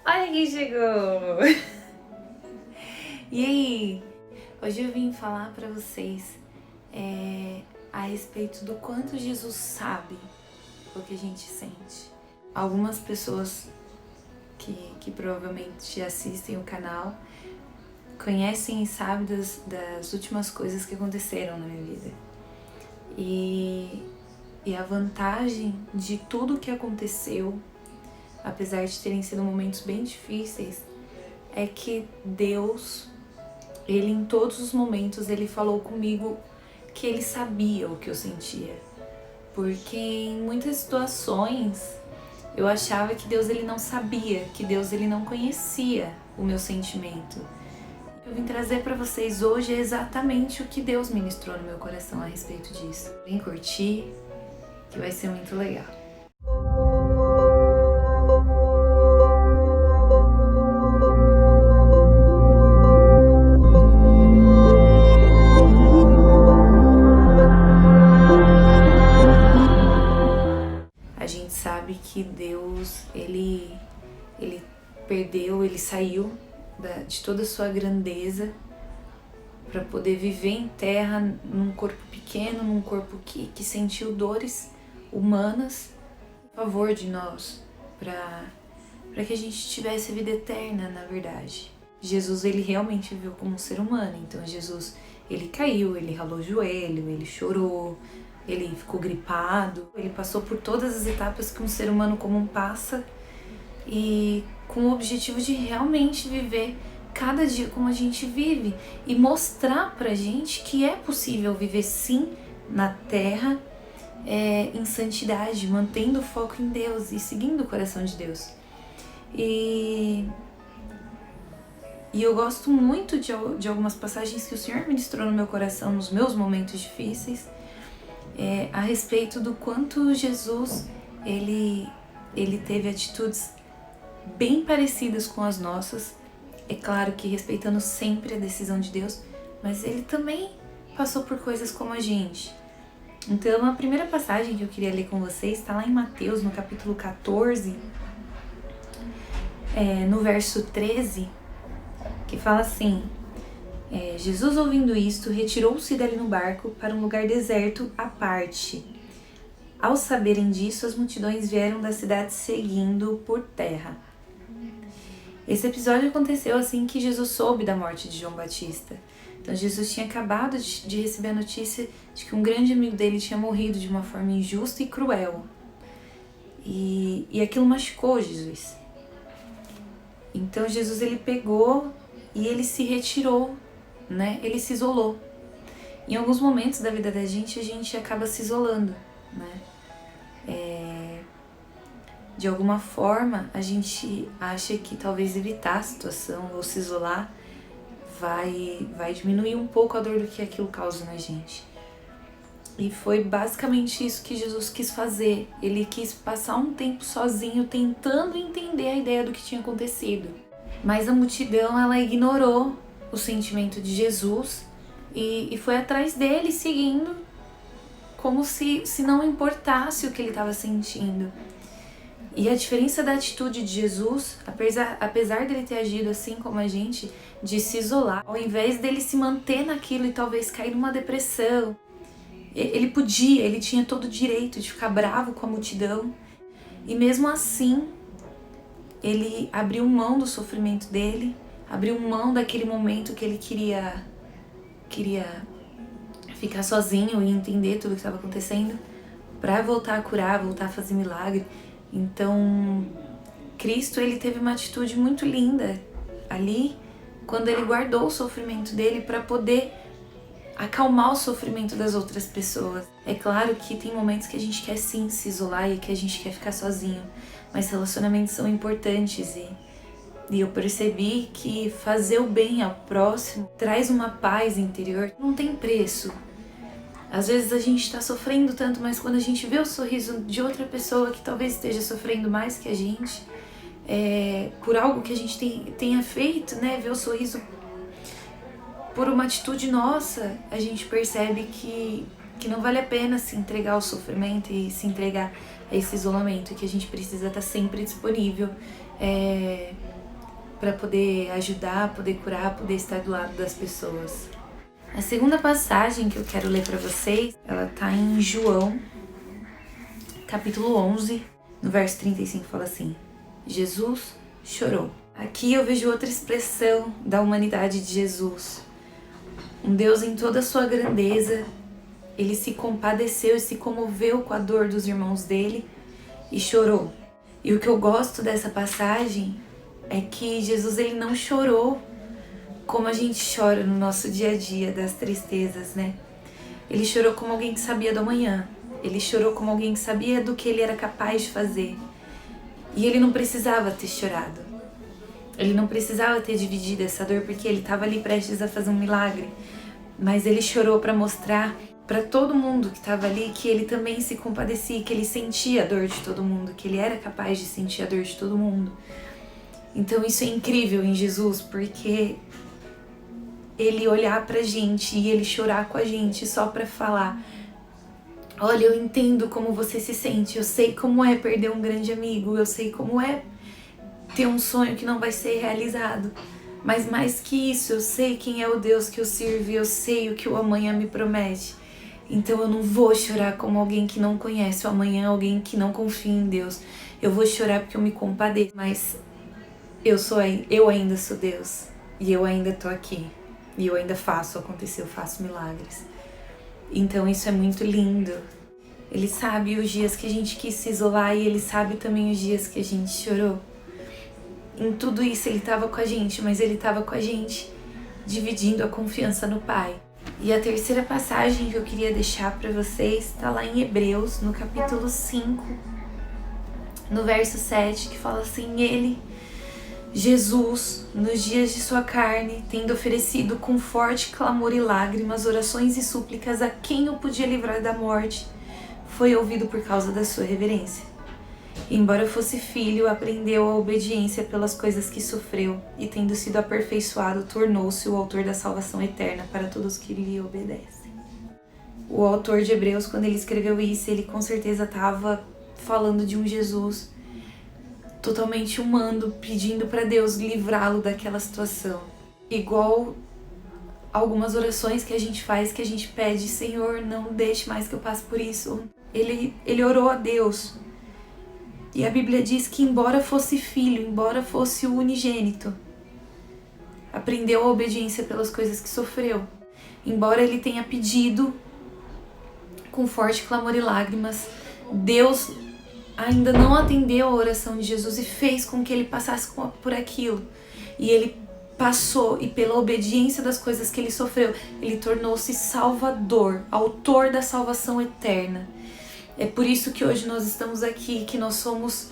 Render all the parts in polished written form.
Olha quem chegou! E aí? Hoje eu vim falar pra vocês a respeito do quanto Jesus sabe o que a gente sente. Algumas pessoas que provavelmente assistem o canal conhecem e sabem das últimas coisas que aconteceram na minha vida. E a vantagem de tudo que aconteceu, apesar de terem sido momentos bem difíceis, é que Deus, Ele em todos os momentos, Ele falou comigo que Ele sabia o que eu sentia. Porque em muitas situações eu achava que Deus Ele não sabia, que Deus Ele não conhecia o meu sentimento. Eu vim trazer para vocês hoje exatamente o que Deus ministrou no meu coração a respeito disso. Vem curtir, que vai ser muito legal. A gente sabe que Deus, ele perdeu, ele saiu de toda a sua grandeza para poder viver em terra num corpo pequeno, num corpo que sentiu dores humanas a favor de nós, para que a gente tivesse vida eterna, na verdade. Jesus, ele realmente viveu como um ser humano, então Jesus, ele caiu, ele ralou o joelho, ele chorou, ele ficou gripado, ele passou por todas as etapas que um ser humano comum passa e com o objetivo de realmente viver cada dia como a gente vive e mostrar pra gente que é possível viver sim na terra em santidade, mantendo o foco em Deus e seguindo o coração de Deus. E eu gosto muito de algumas passagens que o Senhor ministrou no meu coração nos meus momentos difíceis, a respeito do quanto Jesus ele teve atitudes bem parecidas com as nossas, é claro que respeitando sempre a decisão de Deus, mas ele também passou por coisas como a gente. Então a primeira passagem que eu queria ler com vocês está lá em Mateus, no capítulo 14, no verso 13, que fala assim: Jesus, ouvindo isto, retirou-se dali no barco para um lugar deserto à parte. Ao saberem disso, as multidões vieram da cidade seguindo por terra. Esse episódio aconteceu assim que Jesus soube da morte de João Batista. Então Jesus tinha acabado de receber a notícia de que um grande amigo dele tinha morrido de uma forma injusta e cruel. E aquilo machucou Jesus. Então Jesus, ele pegou e ele se retirou, né? Ele se isolou. Em alguns momentos da vida da gente, a gente acaba se isolando, né? De alguma forma, a gente acha que talvez evitar a situação ou se isolar vai diminuir um pouco a dor do que aquilo causa na gente. E foi basicamente isso que Jesus quis fazer. Ele quis passar um tempo sozinho, tentando entender a ideia do que tinha acontecido. Mas a multidão, ela ignorou o sentimento de Jesus e foi atrás dele, seguindo, como se não importasse o que ele estava sentindo. E a diferença da atitude de Jesus, apesar dele ter agido assim como a gente, de se isolar, ao invés dele se manter naquilo e talvez cair numa depressão, ele tinha todo o direito de ficar bravo com a multidão, e mesmo assim, ele abriu mão do sofrimento dele, abriu mão daquele momento que ele queria ficar sozinho e entender tudo o que estava acontecendo, para voltar a curar, voltar a fazer milagre. Então, Cristo, ele teve uma atitude muito linda ali, quando ele guardou o sofrimento dele para poder acalmar o sofrimento das outras pessoas. É claro que tem momentos que a gente quer sim se isolar e que a gente quer ficar sozinho, mas relacionamentos são importantes e eu percebi que fazer o bem ao próximo traz uma paz interior que não tem preço. Às vezes a gente está sofrendo tanto, mas quando a gente vê o sorriso de outra pessoa que talvez esteja sofrendo mais que a gente, por algo que a gente tenha feito, né, ver o sorriso por uma atitude nossa, a gente percebe que que não vale a pena se entregar ao sofrimento e se entregar a esse isolamento, que a gente precisa estar sempre disponível para poder ajudar, poder curar, poder estar do lado das pessoas. A segunda passagem que eu quero ler para vocês, ela tá em João, capítulo 11, no verso 35, fala assim: Jesus chorou. Aqui eu vejo outra expressão da humanidade de Jesus. Um Deus em toda a sua grandeza, ele se compadeceu e se comoveu com a dor dos irmãos dele e chorou. E o que eu gosto dessa passagem é que Jesus, ele não chorou como a gente chora no nosso dia a dia, das tristezas, né? Ele chorou como alguém que sabia do amanhã. Ele chorou como alguém que sabia do que ele era capaz de fazer. E ele não precisava ter chorado. Ele não precisava ter dividido essa dor, porque ele estava ali prestes a fazer um milagre. Mas ele chorou para mostrar para todo mundo que estava ali que ele também se compadecia, que ele sentia a dor de todo mundo, que ele era capaz de sentir a dor de todo mundo. Então isso é incrível em Jesus, porque ele olhar pra gente e ele chorar com a gente só pra falar: olha, eu entendo como você se sente, eu sei como é perder um grande amigo, eu sei como é ter um sonho que não vai ser realizado. Mas mais que isso, eu sei quem é o Deus que eu sirvo, eu sei o que o amanhã me promete. Então eu não vou chorar como alguém que não conhece o amanhã, alguém que não confia em Deus. Eu vou chorar porque eu me compadeço, mas eu ainda sou Deus, e eu ainda tô aqui, e eu ainda faço acontecer, eu faço milagres. Então isso é muito lindo. Ele sabe os dias que a gente quis se isolar, e ele sabe também os dias que a gente chorou. Em tudo isso ele estava com a gente, mas ele estava com a gente dividindo a confiança no Pai. E a terceira passagem que eu queria deixar para vocês está lá em Hebreus, no capítulo 5, no verso 7, que fala assim: ele, Jesus, nos dias de sua carne, tendo oferecido com forte clamor e lágrimas, orações e súplicas a quem o podia livrar da morte, foi ouvido por causa da sua reverência. Embora fosse filho, aprendeu a obediência pelas coisas que sofreu, e tendo sido aperfeiçoado, tornou-se o autor da salvação eterna para todos que lhe obedecem. O autor de Hebreus, quando ele escreveu isso, ele com certeza estava falando de um Jesus totalmente humano, pedindo para Deus livrá-lo daquela situação. Igual algumas orações que a gente faz, que a gente pede: Senhor, não deixe mais que eu passe por isso. Ele orou a Deus. E a Bíblia diz que embora fosse filho, embora fosse o unigênito, aprendeu a obediência pelas coisas que sofreu. Embora ele tenha pedido com forte clamor e lágrimas, Deus ainda não atendeu a oração de Jesus e fez com que ele passasse por aquilo. E ele passou, e pela obediência das coisas que ele sofreu, ele tornou-se Salvador, autor da salvação eterna. É por isso que hoje nós estamos aqui, que nós somos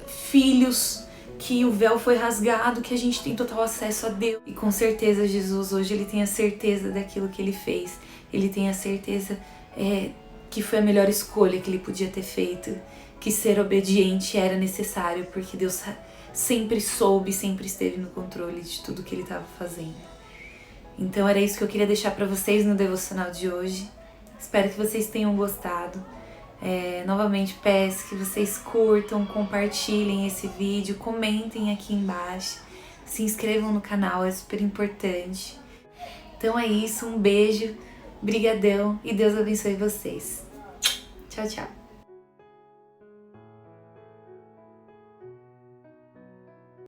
filhos, que o véu foi rasgado, que a gente tem total acesso a Deus. E com certeza Jesus hoje ele tem a certeza daquilo que ele fez. Ele tem a certeza que foi a melhor escolha que ele podia ter feito, que ser obediente era necessário, porque Deus sempre soube, sempre esteve no controle de tudo que ele estava fazendo. Então era isso que eu queria deixar para vocês no devocional de hoje. Espero que vocês tenham gostado. Novamente peço que vocês curtam, compartilhem esse vídeo, comentem aqui embaixo, se inscrevam no canal, é super importante. Então é isso, um beijo, brigadão e Deus abençoe vocês. Tchau, tchau.